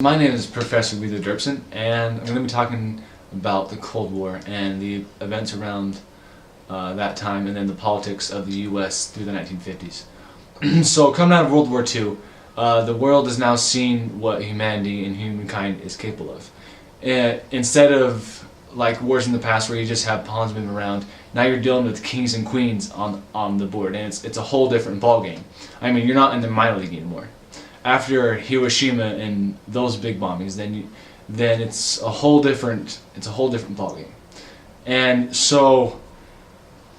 My name is Professor Derpson, and I'm going to be talking about the Cold War and the events around that time, and then the politics of the U.S. through the 1950s. So, coming out of World War II, the world has now seen what humanity and humankind is capable of. Instead of like wars in the past where you just have pawns moving around, now you're dealing with kings and queens on the board, and it's a whole different ballgame. I mean, you're not in the minor league anymore. After Hiroshima and those big bombings, then it's a whole different ballgame. And so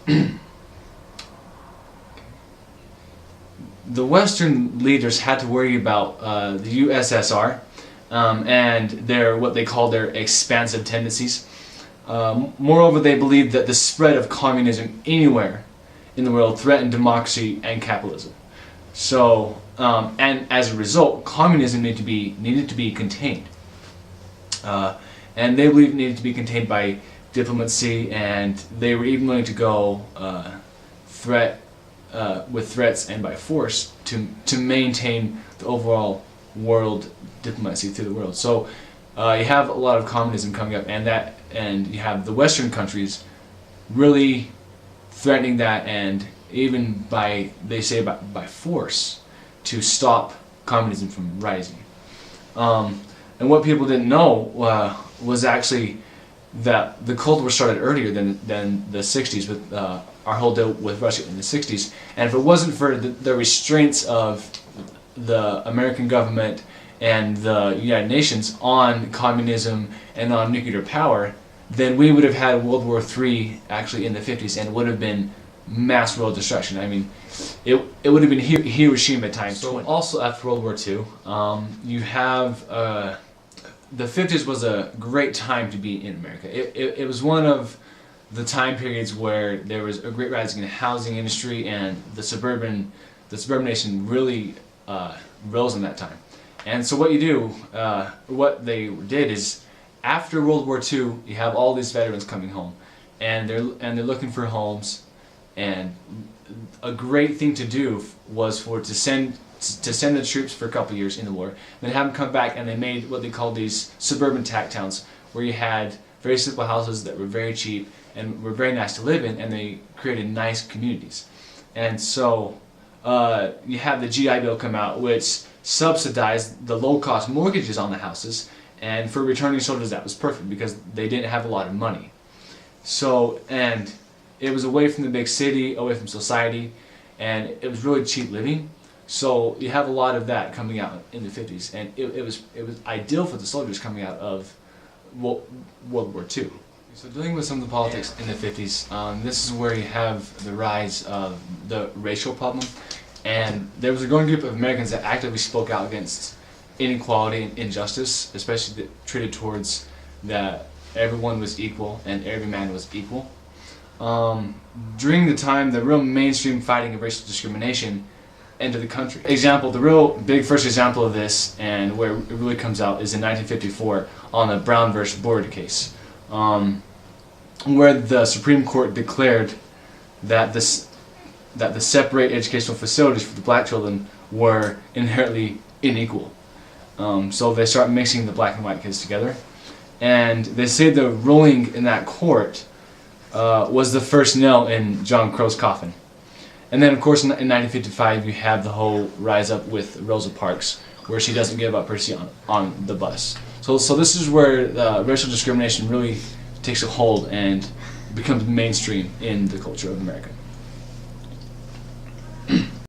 the Western leaders had to worry about the USSR and what they call their expansive tendencies. Moreover, they believed that the spread of communism anywhere in the world threatened democracy and capitalism. So, and as a result, communism needed to be contained. And they believed it needed to be contained by diplomacy, and they were even willing to go with threats and by force to maintain the overall world diplomacy through the world. So you have a lot of communism coming up, and you have the Western countries really threatening that, and even by force to stop communism from rising. And what people didn't know was actually that the Cold War started earlier than the 60s, with our whole deal with Russia in the 60s. And if it wasn't for the restraints of the American government and the United Nations on communism and on nuclear power, then we would have had World War III actually in the 50s, and it would have been mass world destruction. I mean, it would have been Hiroshima times 20. Also, after World War II, you have the 50s was a great time to be in America. It was one of the time periods where there was a great rising in the housing industry, and the suburban nation really rose in that time. And so what they did is, after World War II, you have all these veterans coming home, and they're looking for homes, and a great thing to do was to send the troops for a couple of years in the war, then have them come back, and they made what they called these suburban tack towns, where you had very simple houses that were very cheap and were very nice to live in, and they created nice communities. And so you have the GI Bill come out, which subsidized the low-cost mortgages on the houses, and for returning soldiers that was perfect because they didn't have a lot of money. So, and it was away from the big city, away from society, and it was really cheap living. So you have a lot of that coming out in the 50s, and it was ideal for the soldiers coming out of World War II. So dealing with some of the politics in the 50s, this is where you have the rise of the racial problem, and there was a growing group of Americans that actively spoke out against inequality and injustice, especially treated towards that everyone was equal and every man was equal. During the time, the real mainstream fighting of racial discrimination entered the country. The real big first example of this, and where it really comes out, is in 1954 on the Brown versus Board case, where the Supreme Court declared that the separate educational facilities for the black children were inherently unequal. So they start mixing the black and white kids together, and they say the ruling in that court was the first nail in John Crow's coffin. And then, of course, in 1955, you have the whole rise up with Rosa Parks, where she doesn't give up her seat on the bus. So this is where racial discrimination really takes a hold and becomes mainstream in the culture of America.